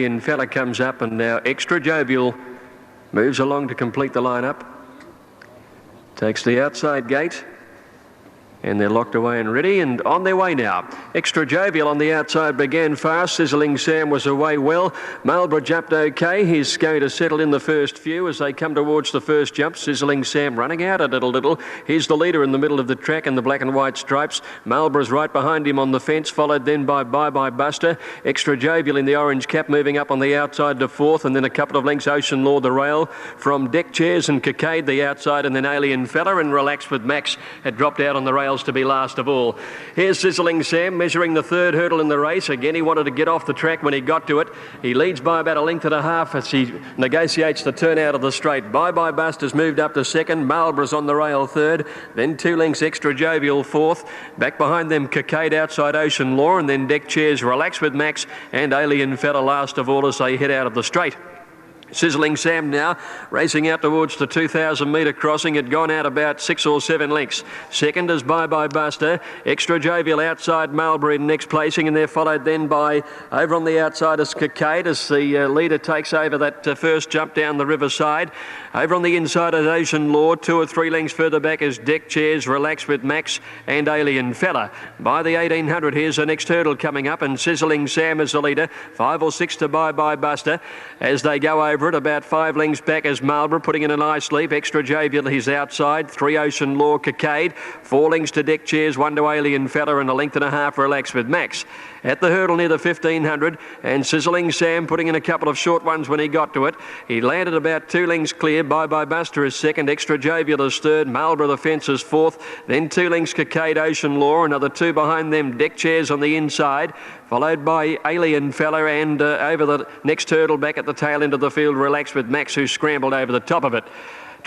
And Fella comes up, and now Extra Jovial moves along to complete the lineup. Takes the outside gate. And they're locked away and ready and on their way now. Extra Jovial on the outside began fast. Sizzling Sam was away well. Marlborough jumped okay. He's going to settle in the first few as they come towards the first jump. Sizzling Sam running out a little. He's the leader in the middle of the track in the black and white stripes. Marlborough's right behind him on the fence, followed then by Bye Bye Buster. Extra Jovial in the orange cap moving up on the outside to fourth, and then a couple of lengths Ocean Law the rail from Deck Chairs and Cockade the outside, and then Alien Fella and Relax with Max had dropped out on the rail to be last of all. Here's Sizzling Sam measuring the third hurdle in the race. Again, he wanted to get off the track when he got to it. He leads by about a length and a half as he negotiates the turn out of the straight. Bye Bye Buster's moved up to second. Marlborough's on the rail third. Then 2 lengths Extra Jovial fourth. Back behind them Cockade outside Ocean Law, and then Deck Chairs, Relax with Max and Alien Fella last of all as they head out of the straight. Sizzling Sam now racing out towards the 2,000 metre crossing. Had gone out about 6 or 7 lengths. Second is Bye Bye Buster. Extra Jovial outside Marlborough in next placing, and they're followed then by over on the outside is Cockade as the leader takes over that first jump down the riverside. Over on the inside is Ocean Law. 2 or 3 lengths further back is Deck Chairs, Relax with Max and Alien Fella. By the 1800 here's the next hurdle coming up, and Sizzling Sam is the leader. 5 or 6 to Bye Bye Buster as they go over it. About 5 lengths back as Marlborough putting in a nice leap. Extra Jovial he's outside. 3 Ocean Law Cockade. 4 lengths to Deck Chairs, 1 to Alien Fella, and a length and a half Relax with Max. At the hurdle near the 1500, and Sizzling Sam putting in a couple of short ones when he got to it. He landed about 2 lengths clear. Bye Bye Buster is second. Extra Jovial is third. Marlborough the fence is fourth. Then 2 lengths Cockade, Ocean Law. Another 2 behind them. Deck Chairs on the inside, followed by Alien Fella, and over the next hurdle back at the tail end of the field, Relax with Max, who scrambled over the top of it.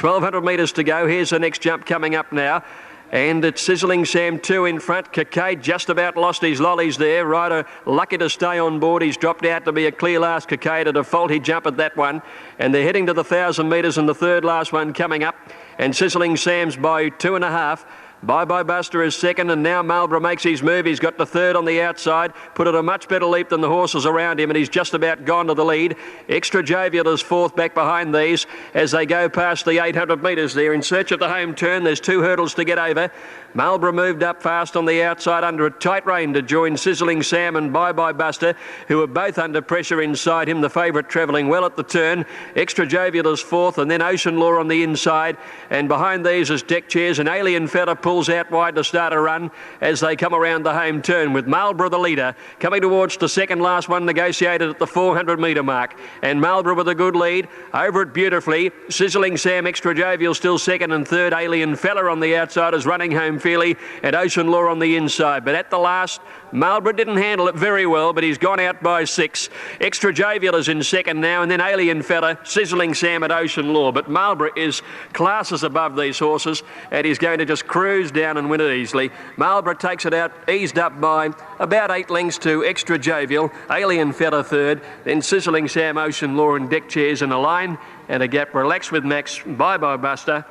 1,200 metres to go. Here's the next jump coming up now. And it's Sizzling Sam 2 in front. Cockade just about lost his lollies there. Rider lucky to stay on board. He's dropped out to be a clear last. Cockade at a faulty jump at that one. And they're heading to the 1,000 metres and the third last one coming up. And Sizzling Sam's by 2.5. Bye Bye Buster is second, and now Marlborough makes his move. He's got the third on the outside, put it a much better leap than the horses around him, and he's just about gone to the lead. Extra Jovial is fourth back behind these as they go past the 800 metres there in search of the home turn. There's 2 hurdles to get over. Marlborough moved up fast on the outside under a tight rein to join Sizzling Sam and Bye Bye Buster, who are both under pressure inside him, the favourite travelling well at the turn. Extra Jovial is fourth, and then Ocean Law on the inside, and behind these is Deck Chairs, and Alien Fella pulls out wide to start a run as they come around the home turn, with Marlborough the leader coming towards the second last one negotiated at the 400 metre mark, and Marlborough with a good lead over it beautifully. Sizzling Sam, Extra Jovial still second and third. Alien Fella on the outside is running home fairly, and Ocean Law on the inside, but at the last Marlborough didn't handle it very well, but he's gone out by 6. Extra Jovial is in second now, and then Alien Fella, Sizzling Sam at Ocean Law, but Marlborough is classes above these horses, and he's going to just cruise down and win it easily. Marlborough takes it out, eased up by about 8 lengths to Extra Jovial. Alien Fella third, then Sizzling Sam, Ocean Law and Deck Chairs in a line, and a gap Relax with Max, Bye Bye Buster,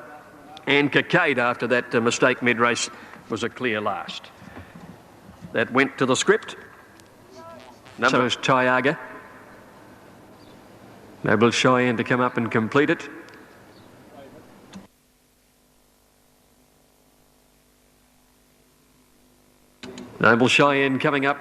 and Cockade after that mistake mid-race was a clear last. That went to the script. So is Tyaga. Noble Cheyenne to come up and complete it. Noble Cheyenne coming up.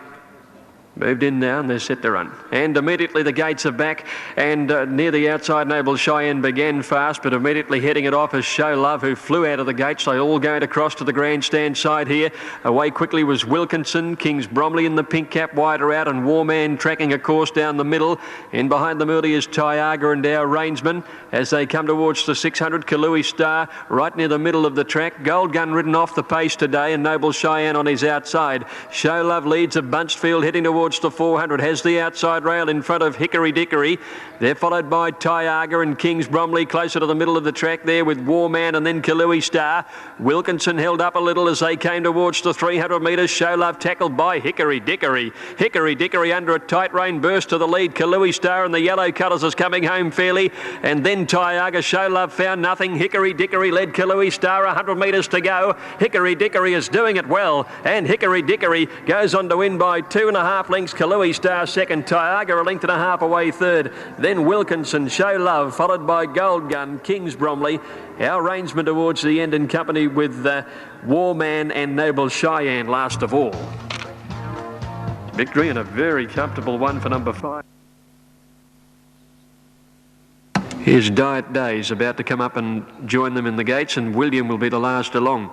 Moved in now and they're set to run. And immediately the gates are back, and near the outside Noble Cheyenne began fast, but immediately heading it off is Show Love, who flew out of the gates. They all going across to the grandstand side here. Away quickly was Wilkinson, Kings Bromley in the pink cap wider out, and Warman tracking a course down the middle. In behind them early is Tyaga and our Rainsman as they come towards the 600. Kalui Star right near the middle of the track. Gold Gun ridden off the pace today, and Noble Cheyenne on his outside. Show Love leads a bunched field heading towards the 400, has the outside rail in front of Hickory Dickory. They're followed by Tyaga and Kings Bromley closer to the middle of the track there with Warman and then Kalui Star. Wilkinson held up a little as they came towards the 300 metres. Show Love tackled by Hickory Dickory. Hickory Dickory under a tight rein burst to the lead. Kalui Star in the yellow colours is coming home fairly, and then Tyaga. Show Love found nothing. Hickory Dickory led Kalui Star 100 metres to go. Hickory Dickory is doing it well, and Hickory Dickory goes on to win by 2.5 lengths. Kalui Star second. Tyaga a length and a half away third. Then Wilkinson, Show Love, followed by Gold Gun, Kings Bromley. Our Rainsman towards the end in company with Warman and Noble Cheyenne last of all. Victory and a very comfortable one for number 5. Here's Diet Days about to come up and join them in the gates, and William will be the last along.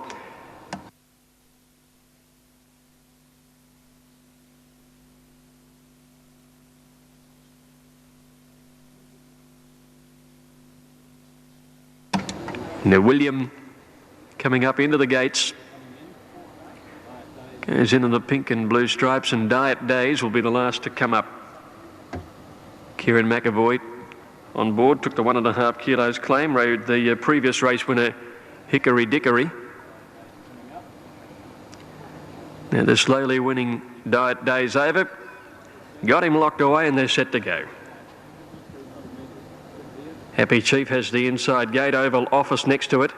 Now William coming up into the gates. Goes into the pink and blue stripes, and Diet Days will be the last to come up. Kieran McAvoy on board, took the 1.5 kilos claim, rode the previous race winner Hickory Dickory. Now they're slowly winning Diet Days over. Got him locked away and they're set to go. Happy Chief has the inside gate, Oval Office next to it.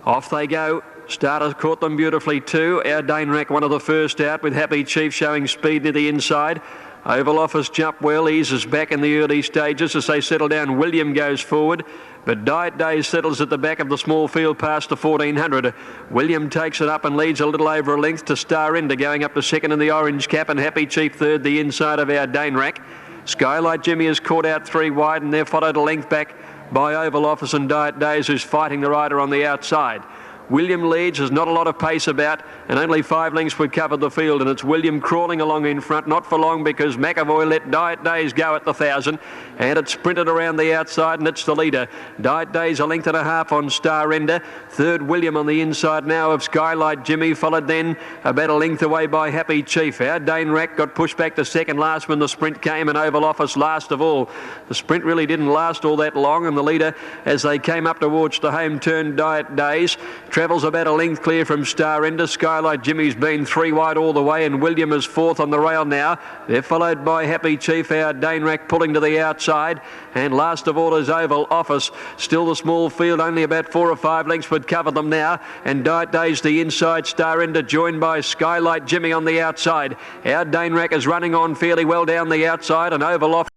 Off they go. Starters caught them beautifully too. Our Danerac one of the first out, with Happy Chief showing speed near the inside. Oval Office jump well, eases back in the early stages as they settle down. William goes forward, but Diet Days settles at the back of the small field past the 1400. William takes it up and leads a little over a length to Star Ender, going up to second in the orange cap, and Happy Chief third, the inside of our Danerac. Skylight Jimmy has caught out 3 wide, and they're followed a length back by Oval Office and Diet Days, who's fighting the rider on the outside. William leads, there's not a lot of pace about, and only 5 lengths would cover the field, and it's William crawling along in front, not for long because McAvoy let Diet Days go at the 1,000, and it sprinted around the outside, and it's the leader. Diet Days a length and a half on Star Ender. Third, William on the inside now of Skylight Jimmy, followed then about a length away by Happy Chief. Our Danerac got pushed back to second last when the sprint came, and Oval Office last of all. The sprint really didn't last all that long, and the leader, as they came up towards the home turn, Diet Days, travels about a length clear from Star Ender. Skylight Jimmy's been 3 wide all the way, and William is 4th on the rail now. They're followed by Happy Chief, our Danerac pulling to the outside, and last of all is Oval Office. Still the small field, only about 4 or 5 lengths would cover them now, and Diet Days the inside. Star Ender joined by Skylight Jimmy on the outside. Our Danerac is running on fairly well down the outside, and Oval Office